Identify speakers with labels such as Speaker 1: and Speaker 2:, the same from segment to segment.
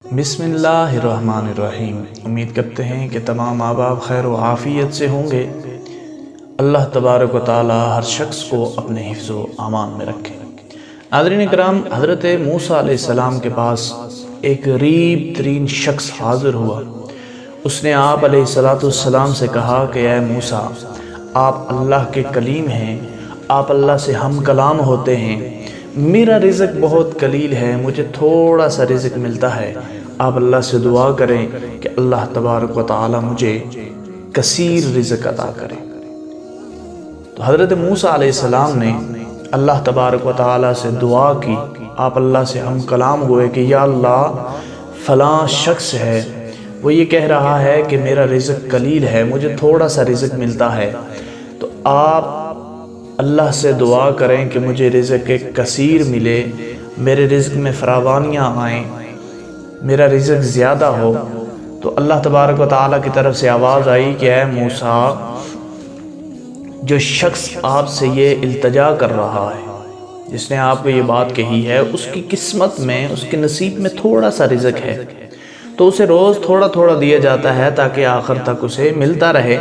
Speaker 1: بسم اللہ الرحمن الرحیم۔ امید کرتے ہیں کہ تمام ماں باپ خیر و عافیت سے ہوں گے۔ اللہ تبارک و تعالی ہر شخص کو اپنے حفظ و امان میں رکھے۔ ناظرین کرام، حضرت موسیٰ علیہ السلام کے پاس ایک غریب ترین شخص حاضر ہوا۔ اس نے آپ علیہ السلام سے کہا کہ اے موسیٰ، آپ اللہ کے کلیم ہیں، آپ اللہ سے ہم کلام ہوتے ہیں، میرا رزق بہت قلیل ہے، مجھے تھوڑا سا رزق ملتا ہے، آپ اللہ سے دعا کریں کہ اللہ تبارک و تعالی مجھے کثیر رزق عطا کرے۔ تو حضرت موسیٰ علیہ السلام نے اللہ تبارک و تعالی سے دعا کی۔ آپ اللہ سے ہم کلام ہوئے کہ یا اللہ، فلاں شخص ہے، وہ یہ کہہ رہا ہے کہ میرا رزق قلیل ہے، مجھے تھوڑا سا رزق ملتا ہے، تو آپ اللہ سے دعا کریں کہ مجھے رزق کثیر ملے، میرے رزق میں فراوانیاں آئیں، میرا رزق زیادہ ہو۔ تو اللہ تبارک و تعالیٰ کی طرف سے آواز آئی کہ اے موسیٰ، جو شخص آپ سے یہ التجا کر رہا ہے، جس نے آپ کو یہ بات کہی ہے، اس کی قسمت میں، اس کے نصیب میں تھوڑا سا رزق ہے، تو اسے روز تھوڑا تھوڑا دیا جاتا ہے تاکہ آخر تک اسے ملتا رہے۔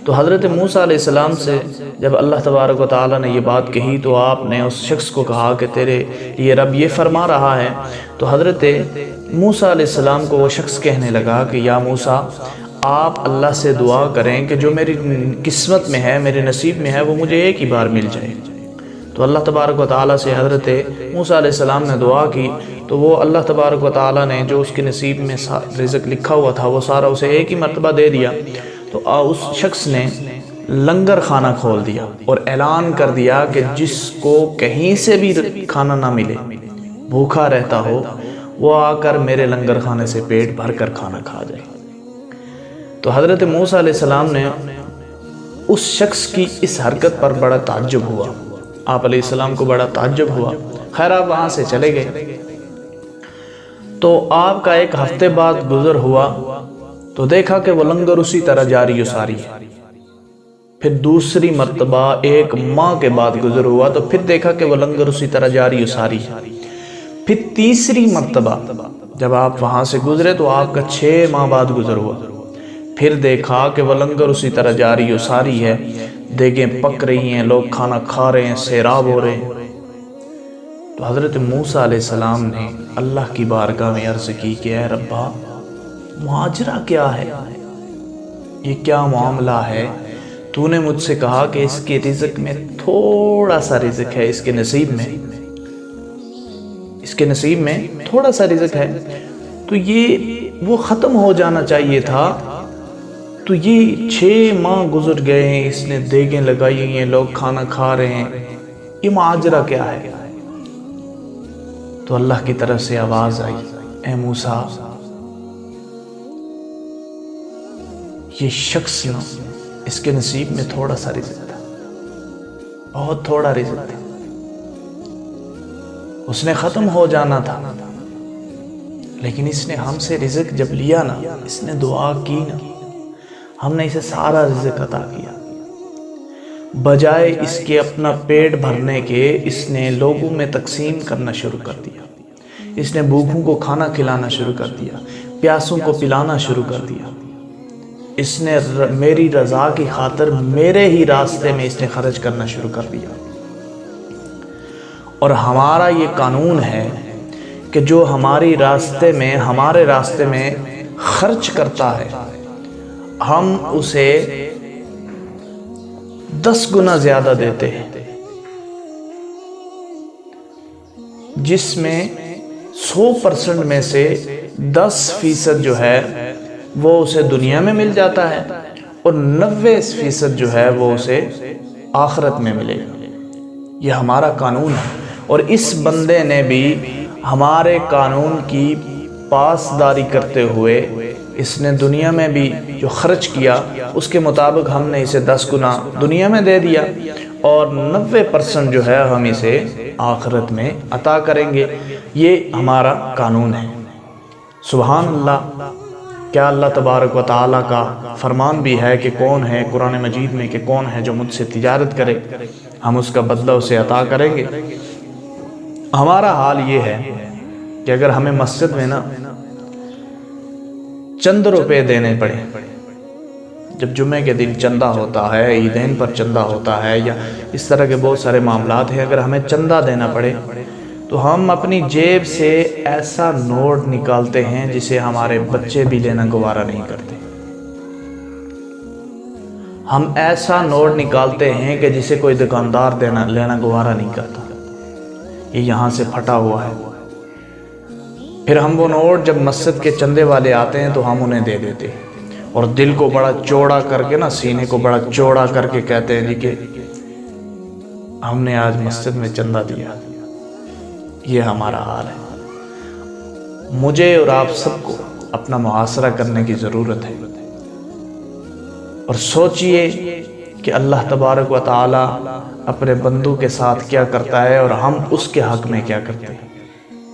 Speaker 1: تو حضرت موسیٰ علیہ السلام سے جب اللہ تبارک و تعالیٰ نے یہ بات کہی تو آپ نے اس شخص کو کہا کہ تیرے یہ رب یہ فرما رہا ہے۔ تو حضرت موسیٰ علیہ السلام کو وہ شخص کہنے لگا کہ یا موسیٰ، آپ اللہ سے دعا کریں کہ جو میری قسمت میں ہے، میرے نصیب میں ہے، وہ مجھے ایک ہی بار مل جائے۔ تو اللہ تبارک و تعالیٰ سے حضرت موسیٰ علیہ السلام نے دعا کی، تو وہ اللہ تبارک و تعالیٰ نے جو اس کے نصیب میں رزق لکھا ہوا تھا وہ سارا اسے ایک ہی مرتبہ دے دیا۔ تو اس شخص نے لنگر خانہ کھول دیا اور اعلان کر دیا کہ جس کو کہیں سے بھی کھانا نہ ملے، بھوکا رہتا ہو، وہ آ کر میرے لنگر خانے سے پیٹ بھر کر کھانا کھا جائے۔ تو حضرت موسیٰ علیہ السلام نے اس شخص کی اس حرکت پر بڑا تعجب ہوا، آپ علیہ السلام کو بڑا تعجب ہوا۔ خیر، آپ وہاں سے چلے گئے۔ تو آپ کا ایک ہفتے بعد گزر ہوا تو دیکھا کہ وہ لنگر اسی طرح جاری و ساری ہے۔ پھر دوسری مرتبہ ایک ماہ کے بعد گزر ہوا تو پھر دیکھا کہ وہ لنگر اسی طرح جاری و ساری ہے۔ پھر تیسری مرتبہ جب آپ وہاں سے گزرے تو آپ کا 6 ماہ بعد گزر ہوا، پھر دیکھا کہ وہ لنگر اسی طرح جاری و ساری ہے، دیگیں پک رہی ہیں، لوگ کھانا کھا رہے ہیں، سیراب ہو رہے ہیں۔ تو حضرت موسیٰ علیہ السلام نے اللہ کی بارگاہ میں عرض کی کہ اے ربا، ماجرا کیا ہے؟ یہ کیا معاملہ ہے؟ تو نے مجھ سے کہا کہ اس کے رزق میں تھوڑا سا رزق ہے، اس کے نصیب میں تھوڑا سا رزق ہے، تو یہ وہ ختم ہو جانا چاہیے تھا۔ تو یہ 6 ماہ گزر گئے ہیں، اس نے دیگیں لگائی ہیں، لوگ کھانا کھا رہے ہیں، یہ ماجرا کیا ہے؟ تو اللہ کی طرف سے آواز آئی، اے موسیٰ، یہ شخص نا، اس کے نصیب میں تھوڑا سا رزق تھا، بہت تھوڑا رزق تھا، اس نے ختم ہو جانا تھا، لیکن اس نے ہم سے رزق جب لیا نا، اس نے دعا کی نا، ہم نے اسے سارا رزق عطا کیا۔ بجائے اس کے اپنا پیٹ بھرنے کے، اس نے لوگوں میں تقسیم کرنا شروع کر دیا، اس نے بھوکوں کو کھانا کھلانا شروع کر دیا، پیاسوں کو پلانا شروع کر دیا۔ اس نے میری رضا کی خاطر میرے ہی راستے میں اس نے خرچ کرنا شروع کر دیا۔ اور ہمارا یہ قانون ہے کہ جو ہمارے راستے میں خرچ کرتا ہے، ہم اسے 10 گنا زیادہ دیتے ہیں، جس میں 100% میں سے 10% جو ہے وہ اسے دنیا میں مل جاتا ہے، اور 90% جو ہے وہ اسے آخرت میں ملے گا۔ یہ ہمارا قانون ہے، اور اس بندے نے بھی ہمارے قانون کی پاسداری کرتے ہوئے اس نے دنیا میں بھی جو خرچ کیا، اس کے مطابق ہم نے اسے 10 گنا دنیا میں دے دیا، اور 90% جو ہے ہم اسے آخرت میں عطا کریں گے۔ یہ ہمارا قانون ہے۔ سبحان اللہ! کیا اللہ تبارک و تعالیٰ کا فرمان بھی ہے کہ کون ہے قرآن مجید میں کہ کون ہے جو مجھ سے تجارت کرے، ہم اس کا بدلہ اسے عطا کریں گے۔ ہمارا حال یہ ہے کہ اگر ہمیں مسجد میں نا چند روپے دینے پڑے، جب جمعے کے دن چندہ ہوتا ہے، عیدین پر چندہ ہوتا ہے، یا اس طرح کے بہت سارے معاملات ہیں، اگر ہمیں چندہ دینا پڑے تو ہم اپنی جیب سے ایسا نوٹ نکالتے ہیں جسے ہمارے بچے بھی لینا گوارا نہیں کرتے۔ ہم ایسا نوٹ نکالتے ہیں کہ جسے کوئی دکاندار لینا گوارا نہیں کرتا، یہ یہاں سے پھٹا ہوا ہے۔ پھر ہم وہ نوٹ جب مسجد کے چندے والے آتے ہیں تو ہم انہیں دے دیتے ہیں، اور دل کو بڑا چوڑا کر کے نا، سینے کو بڑا چوڑا کر کے کہتے ہیں جی کہ ہم نے آج مسجد میں چندہ دیا۔ یہ ہمارا حال ہے۔ مجھے اور آپ سب کو اپنا محاسبہ کرنے کی ضرورت ہے، اور سوچئے کہ اللہ تبارک و تعالی اپنے بندوں کے ساتھ کیا کرتا ہے اور ہم اس کے حق میں کیا کرتے ہیں۔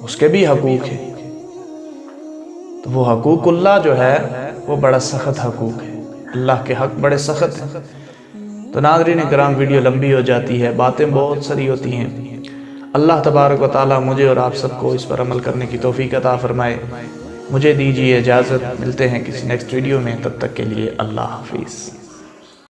Speaker 1: اس کے بھی حقوق ہیں، تو وہ حقوق اللہ جو ہے وہ بڑا سخت حقوق ہے، اللہ کے حق بڑے سخت ہیں۔ تو ناظرین کرام، ویڈیو لمبی ہو جاتی ہے، باتیں بہت ساری ہوتی ہیں۔ اللہ تبارک و تعالی مجھے اور آپ سب کو اس پر عمل کرنے کی توفیق عطا فرمائے۔ مجھے دیجیے اجازت، ملتے ہیں کسی نیکسٹ ویڈیو میں، تب تک کے لیے اللہ حافظ۔